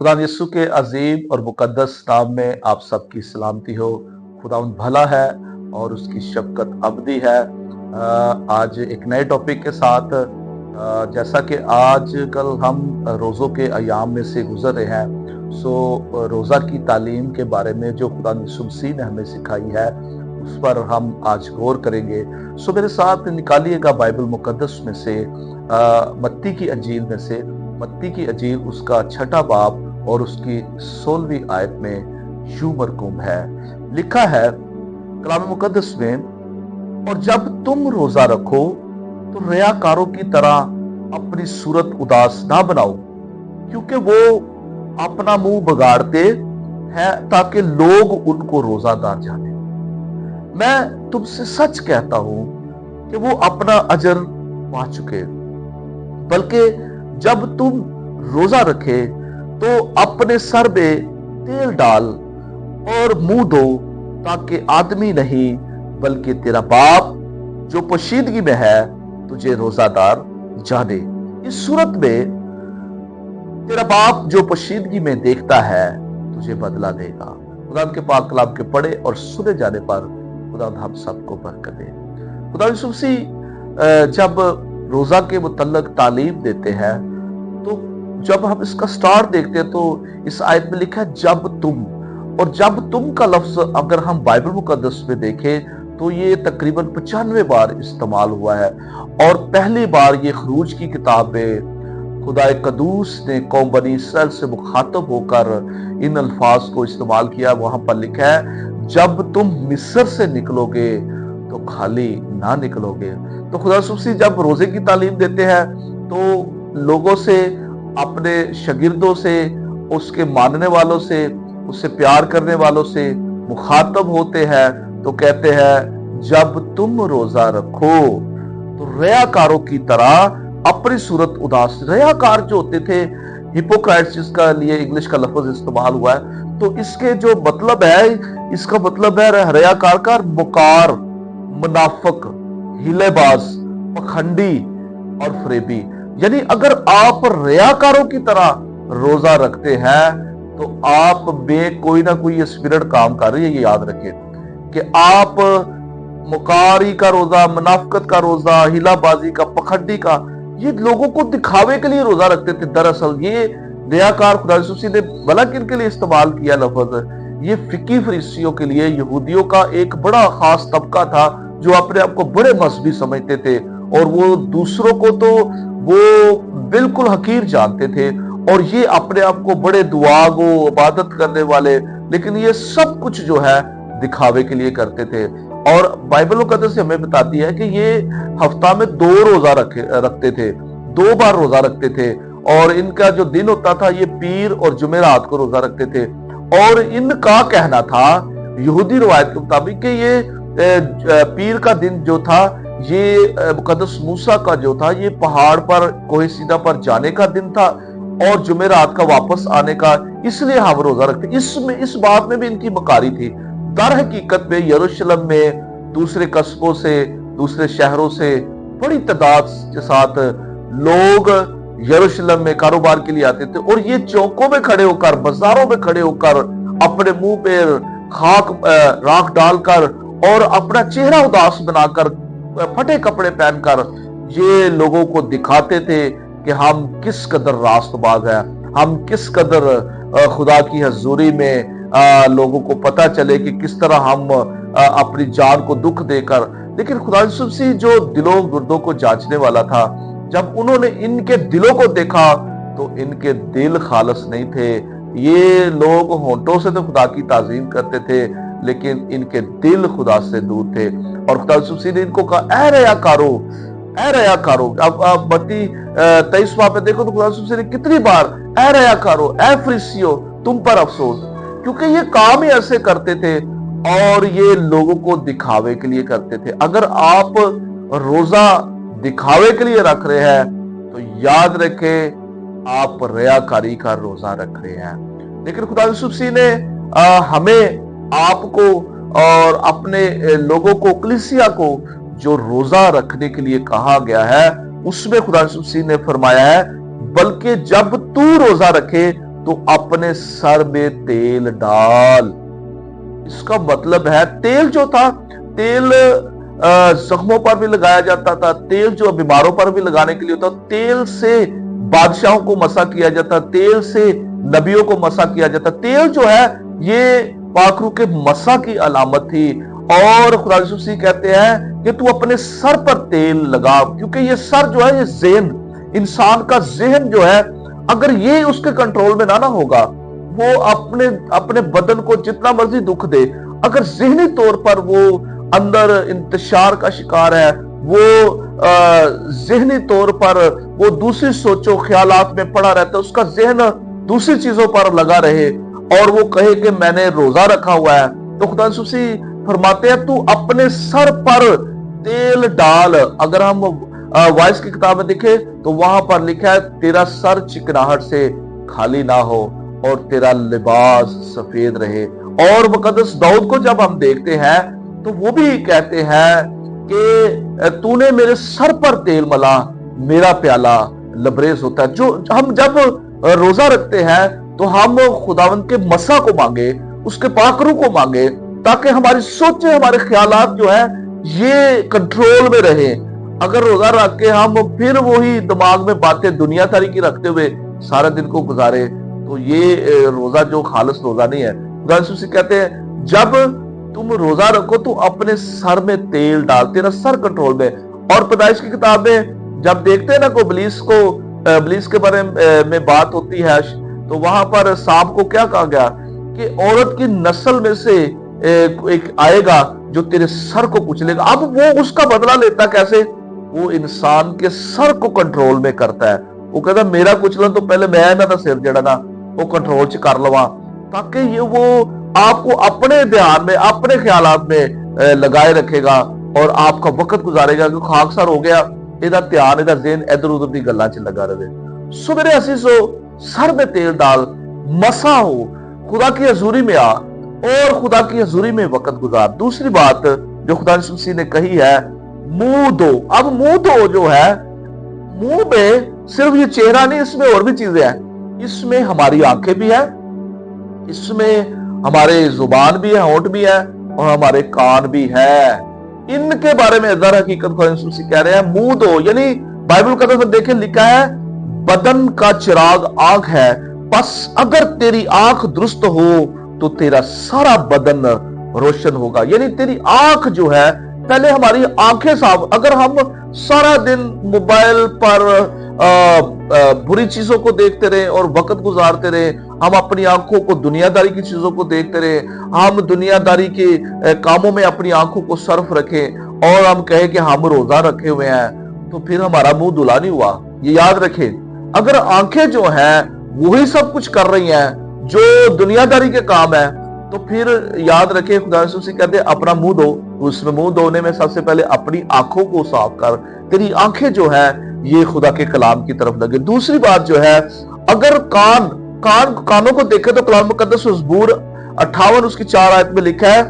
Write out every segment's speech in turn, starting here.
खुदा यीशु के अजीम और मुकद्दस नाम में आप सबकी सलामती हो। खुदावंद भला है और उसकी शफकत अबदी है। आज एक नए टॉपिक के साथ, जैसा कि आज कल हम रोज़ों के अयाम में से गुजर रहे हैं, सो रोज़ा की तालीम के बारे में जो खुदा यीशु मसीह ने हमें सिखाई है उस पर हम आज गौर करेंगे। सो मेरे साथ निकालिएगा बाइबल मुकद्दस में से मत्ती की अंजील में से, मत्ती की अंजील उसका 6 बाब और उसकी 16वीं आयत में यूं मरकूम है, लिखा है कलाम मुकद्दस में, और जब तुम रोजा रखो तो रियाकारों की तरह अपनी सूरत उदास ना बनाओ, क्योंकि वो अपना मुंह बगाड़ते हैं ताकि लोग उनको रोजादार जाने। मैं तुमसे सच कहता हूं कि वो अपना अजर पा चुके। बल्कि जब तुम रोजा रखे तो अपने सर में तेल डाल और मुंह धो, ताकि आदमी नहीं बल्कि तेरा बाप जो पोशीदगी में है तुझे रोजादार जाने। इस सूरत में तेरा बाप जो पोशीदगी में देखता है तुझे बदला देगा। खुदा के पाक कलाम के पढ़े और सुने जाने पर खुदा हम सबको बरकत दे। खुदा यीशु मसीह जब रोजा के मुतल्लक तालीम देते हैं, तो जब हम इसका स्टार्ट देखते हैं तो इस आयत में लिखा है जब तुम, और जब तुम का लफ्ज अगर हम बाइबल मुकद्दस में देखें तो ये तकरीबन 95 बार इस्तेमाल हुआ है। और पहली बार ये खरूज की किताब में खुदा कदूस ने कौम बनी इसराइल से मुखातब होकर इन अल्फाज को इस्तेमाल किया। वहां पर लिखा है जब तुम मिस्र से निकलोगे तो खाली ना निकलोगे। तो खुदा यीशु जब रोजे की तालीम देते हैं तो लोगों से, अपने शागिर्दों से, उसके मानने वालों से, उससे प्यार करने वालों से मुखातब होते हैं तो कहते हैं जब तुम रोजा रखो तो रियाकारों की तरह अपनी सूरत उदास। रियाकार जो होते थे, हिपोक्राइट्स जिसका लिए इंग्लिश का लफ्ज इस्तेमाल हुआ है, तो इसके जो मतलब है, इसका मतलब है रियाकार का मुकार, मुनाफिक, हिलेबाज, पखंडी और फरेबी। यानी अगर आप रियाकारों की तरह रोजा रखते हैं तो आप में कोई ना कोई स्पिरिट काम कर रही है। ये याद रखें कि आप मुकारी का रोजा, मुनाफिकत का रोजा, हिलाबाजी का, पखंडी का, ये लोगों को दिखावे के लिए रोजा रखते थे। दरअसल ये रियाकार खुदा यीशु ने भला किनके लिए इस्तेमाल किया लफ्ज, ये फिकी फरीसियों के लिए, यहूदियों का एक बड़ा खास तबका था जो अपने आप को बड़े मजहबी समझते थे और वो दूसरों को तो वो बिल्कुल हकीर जानते थे, और ये अपने आप को बड़े दुआगो, इबादत करने वाले, लेकिन ये सब कुछ जो है दिखावे के लिए करते थे। और बाइबल मुकद्दस से हमें बताती है कि ये हफ्ता में 2 रोजा रखते थे, 2 बार रोजा रखते थे, और इनका जो दिन होता था ये पीर और जुमेरात को रोजा रखते थे। और इनका कहना था यहूदी रवायत के मुताबिक कि ये पीर का दिन जो था, ये मुकद्दस मूसा का जो था, ये पहाड़ पर कोहे सीना पर जाने का दिन था, और जुमेरात का वापस आने का, इसलिए हम रोजा रखते। इसमें इस बात में भी इनकी मकारी थी। दर हकीकत में यरूशलेम में दूसरे कस्बों से, दूसरे शहरों से बड़ी तादाद के साथ लोग यरूशलेम में कारोबार के लिए आते थे, और ये चौकों में खड़े होकर, बाजारों में खड़े होकर, अपने मुंह पे राख डालकर और अपना चेहरा उदास बनाकर, फटे कपड़े पहनकर ये लोगों को दिखाते थे कि हम किस कदर रास्तबाज हैं, हम किस कदर खुदा की हजूरी में लोगों को पता चले कि किस तरह हम अपनी जान को दुख देकर। लेकिन खुदा यीशु मसीह जो दिलों गुर्दों को जांचने वाला था, जब उन्होंने इनके दिलों को देखा तो इनके दिल खालस नहीं थे। ये लोग होंठों से तो खुदा की ताजीम करते थे, लेकिन इनके दिल खुदा से दूर थे। और खुदा यीशु मसीह ने इनको कहा, ऐ रियाकारो, ऐ रियाकारो। अब मत्ती 23 बाब में देखो तो खुदा यीशु मसीह ने कितनी बार ऐ रियाकारो, ऐ फरीसियों, तुम पर अफसोस, क्योंकि ये काम ही ऐसे करते थे और ये लोगों को दिखावे के लिए करते थे। अगर आप रोजा दिखावे के लिए रख रहे हैं तो याद रखें आप रियाकारी का रोजा रख रहे हैं। लेकिन खुदा यीशु मसीह ने हमें, आपको और अपने लोगों को, कलीसिया को जो रोजा रखने के लिए कहा गया है, उसमें खुदा यीशु मसीह ने फरमाया है, बल्कि जब तू रोजा रखे तो अपने सर में तेल डाल। इसका मतलब है तेल जो था, तेल जख्मों पर भी लगाया जाता था, तेल जो बीमारों पर भी लगाने के लिए होता, तेल से बादशाहों को मसा किया जाता, तेल से नबियों को मसा किया जाता। तेल जो है ये पाक रूह के मसा की अलामत थी। और खुदा यीशु मसीह कहते हैं कि तू अपने सर पर तेल लगा, क्योंकि ये सर जो है, ये ज़हन, इंसान का ज़हन जो है, अगर ये उसके कंट्रोल में ना होगा, वो अपने बदन को जितना मर्जी दुख दे, अगर ज़हनी तौर पर वो अंदर इंतशार का शिकार है, वो ज़हनी तौर पर वो दूसरी सोचो ख्यालात में पड़ा रहता है, उसका ज़हन दूसरी चीजों पर लगा रहे और वो कहे कि मैंने रोजा रखा हुआ है, तो खुदा यीशु मसीह फरमाते हैं तू अपने सर पर तेल डाल। अगर हम वाइस की किताब में देखें तो वहां पर लिखा है तेरा सर चिकनाहट से खाली ना हो और तेरा लिबास सफेद रहे। और मुकद्दस दाऊद को जब हम देखते हैं तो वो भी कहते हैं कि तूने मेरे सर पर तेल मला, मेरा प्याला लबरेज होता है। जो हम जब रोजा रखते हैं तो हम खुदावंद के मसा को मांगे, उसके पाक रूह को मांगे, ताकि हमारी सोचें, हमारे ख्यालात जो है ये कंट्रोल में रहे। अगर रोजा रख के हम फिर वही दिमाग में बातें दुनियादारी की रखते हुए सारा दिन को गुजारे, तो ये रोजा जो खालिस रोजा नहीं है। खुदा यीशु मसीह कहते हैं जब तुम रोजा रखो तो अपने सर में तेल डाल, तेरा सर कंट्रोल में। और पैदाइश की किताब में जब देखते हैं ना को इब्लीस के बारे में बात होती है, तो वहां पर सांप को क्या कहा गया कि औरत की नस्ल में से एक आएगा जो तेरे सर को कुचलेगा। अब वो उसका बदला लेता कैसे? वो इंसान के सर को कंट्रोल में करता है। वो कहता मेरा कुचलन तो पहले मैं ना सिर जड़ा ना वो कंट्रोल च कर लवा, ताकि ये वो आपको अपने ध्यान में, अपने ख्यालात में लगाए रखेगा और आपका वक्त गुजारेगा कि खाकसार हो गया, ਇਹਦਾ ध्यान, ਇਹਦਾ ज़हन इधर उधर दी गल्लां च लगा रहे। सो मेरे असीसो, सर में तेल डाल, मसा हो, खुदा की हजूरी में आ और खुदा की हजूरी में वक्त गुजार। दूसरी बात जो खुदा यीशु मसीह ने कही है, मुंह धो। अब मुंह धो जो है, मुंह में सिर्फ ये चेहरा नहीं, इसमें और भी चीजें हैं। इसमें हमारी आंखें भी है, इसमें हमारे जुबान भी है, होंठ भी है और हमारे कान भी है। इनके बारे में दर हकीकत खुदा यीशु मसीह कह रहे हैं मुंह दो। यानी बाइबल का तो देखें लिखा है बदन का चिराग आंख है, बस अगर तेरी आंख दुरुस्त हो तो तेरा सारा बदन रोशन होगा। यानी तेरी आंख जो है, पहले हमारी आंखें साफ। अगर हम सारा दिन मोबाइल पर बुरी चीजों को देखते रहे और वक्त गुजारते रहे, हम अपनी आंखों को दुनियादारी की चीजों को देखते रहे, हम दुनियादारी के कामों में अपनी आंखों को सर्फ रखें और हम कहें कि हम रोजा रखे हुए हैं, तो फिर हमारा मुंह धुला नहीं हुआ। ये याद रखें, अगर आंखें जो हैं वही सब कुछ कर रही हैं जो दुनियादारी के काम है, तो फिर याद रखें खुदा यीशु मसीह कहते हैं अपना मुंह धो। उसमें मुंह धोने में सबसे पहले अपनी आंखों को साफ कर। तेरी आंखें जो है ये खुदा के कलाम की तरफ लगे। दूसरी बात जो है, अगर कानों को देखे तो कलाम मुकद्दस ज़बूर 58 उसकी 4 आयत में लिखा है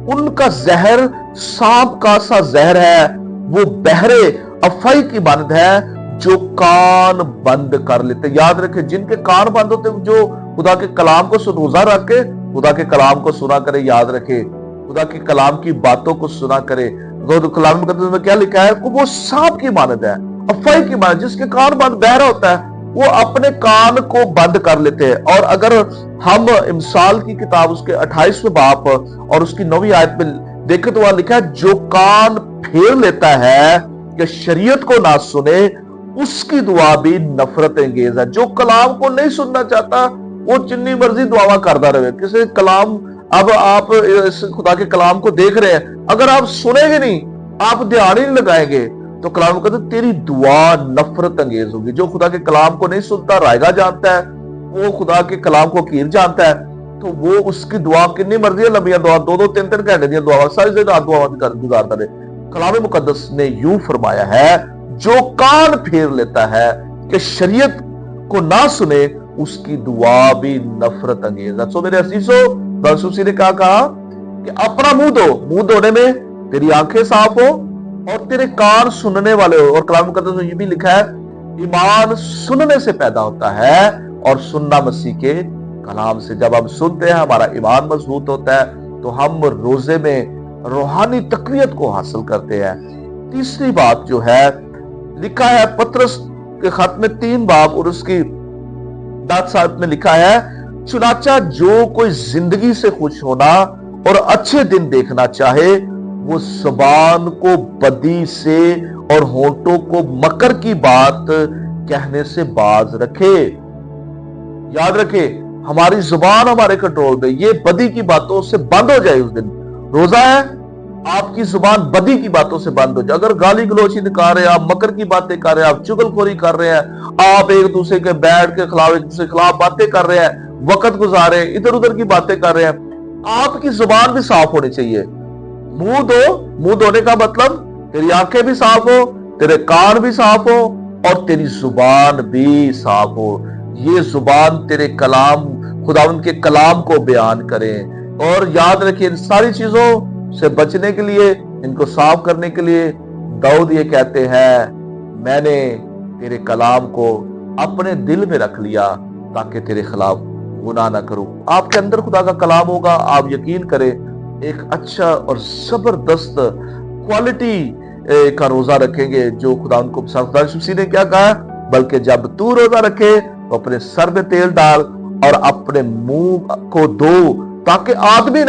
उनका जहर सांप का सा जहर है, वो बहरे अफाई की मानद है जो कान बंद कर लेते। याद रखे, जिनके कान बंद होते, जो खुदा के कलाम को रोजा रख के खुदा के कलाम को सुना करे। याद रखे, खुदा के कलाम की बातों को सुना करे। तो कलाम मुकद्दस में क्या लिखा है, वो सांप की मानद है, अफाई की मानद। जिसके कान बंद, बहरा होता है, वो अपने कान को बंद कर लेते हैं। और अगर हम इमसाल की किताब उसके 28वें बाप और उसकी 9वीं आयत में देखें तो वहां लिखा है जो कान फेर लेता है कि शरीयत को ना सुने उसकी दुआ भी नफरत अंगेज है। जो कलाम को नहीं सुनना चाहता वो जितनी मर्जी दुआवा करता रहे। किसी कलाम, अब आप इस खुदा के कलाम को देख रहे हैं, अगर आप सुनेंगे नहीं, आप ध्यान ही नहीं लगाएंगे, तो कलाम कहते तेरी दुआ नफरत अंगेज होगी। जो खुदा के कलाम को नहीं सुनता, रायगा जानता है, वो खुदा के कलाम को कीर जानता है, तो वो उसकी दुआ कितनी मर्जी लंबिया दुआ, 2-2, 3-3 घंटे दी दुआ, सारी रात दुआ गुजारता रहे। कलाम मुकद्दस ने यूं फरमाया है जो कान फेर लेता है कि शरीयत को ना सुने उसकी दुआ भी नफरत अंगेज है। सो मेरे असीसो, यीशु ने क्या कहा कि अपना मुंह धो। मुंह धोने में तेरी आंखें साफ हो और तेरे कान सुनने वाले हो। और कलाम मुकद्दस में ये भी लिखा है ईमान सुनने से पैदा होता है اور سننا مسیح کے کلام سے۔ جب ہم سنتے ہیں ہمارا ایمان مضبوط ہوتا ہے تو ہم روزے میں روحانی تقویت کو حاصل کرتے ہیں۔ تیسری بات جو ہے لکھا ہے پطرس کے خط میں 3 باب اور اس کی 10 صاحب میں لکھا ہے، چنانچہ جو کوئی زندگی سے خوش ہونا اور اچھے دن دیکھنا چاہے وہ زبان کو بدی سے اور ہونٹوں کو مکر کی بات کہنے سے باز رکھے۔ یاد رکھے ہماری زبان ہمارے کنٹرول میں، یہ بدی کی باتوں سے بند ہو جائے۔ اس دن روزہ ہے، آپ کی زبان بدی کی باتوں سے بند ہو جائے۔ اگر گالی گلوچی نکال رہے ہیں آپ، مکر کی باتیں کر رہے ہیں آپ، چگل خوری کر رہے ہیں آپ، ایک دوسرے کے بیٹھ کے خلاف ایک دوسرے کے خلاف باتیں کر رہے ہیں، وقت گزارے ادھر ادھر کی باتیں کر رہے ہیں، آپ کی زبان بھی صاف ہونی چاہیے۔ منہ دو، منہ دھونے کا مطلب تیری آنکھیں بھی صاف ہو، تیرے کان بھی صاف ہو اور تیری زبان بھی صاف ہو۔ یہ زبان تیرے کلام، خداوند کے کلام کو بیان کرے۔ اور یاد رکھیے ان ساری چیزوں سے بچنے کے لیے، ان کو صاف کرنے کے لیے داؤد یہ کہتے ہیں، میں نے تیرے کلام کو اپنے دل میں رکھ لیا تاکہ تیرے خلاف گناہ نہ کروں۔ آپ کے اندر خدا کا کلام ہوگا، آپ یقین کریں ایک اچھا اور زبردست کوالٹی کا روزہ رکھیں گے جو خدا ان کو پسند۔ خدا یسوع مسیح نے کیا کہا؟ بلکہ جب تو روزہ رکھے تو اپنے سر میں تیل ڈال اور اپنے منہ کو دھو، تاکہ آدمی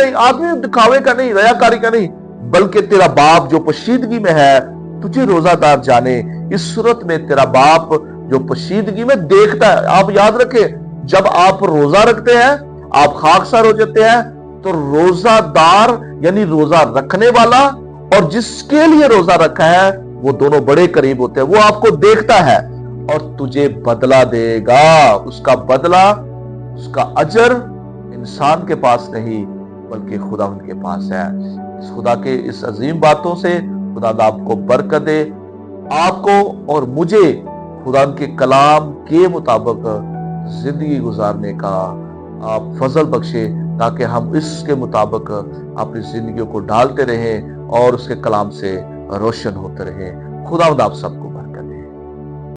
دکھاوے کا نہیں، ریاکاری کا نہیں، بلکہ تیرا باپ جو پوشیدگی میں ہے تجھے روزہ دار جانے۔ اس صورت میں تیرا باپ جو پوشیدگی میں دیکھتا ہے۔ آپ یاد رکھیں جب آپ روزہ رکھتے ہیں آپ خاکسار ہو جاتے ہیں، تو روزہ دار یعنی روزہ رکھنے والا اور جس کے لیے روزہ رکھا ہے وہ دونوں بڑے قریب ہوتے ہیں۔ وہ آپ کو دیکھتا ہے اور تجھے بدلہ دے گا۔ اس کا بدلہ، اس کا اجر انسان کے پاس نہیں بلکہ خدا ان کے پاس ہے۔ اس خدا کے اس عظیم باتوں سے خدا آپ کو برکت دے، آپ کو اور مجھے خدا کے کلام کے مطابق زندگی گزارنے کا آپ فضل بخشے، تاکہ ہم اس کے مطابق اپنی زندگیوں کو ڈالتے رہیں اور اس کے کلام سے روشن ہوتے رہیں۔ خدا آپ سب کو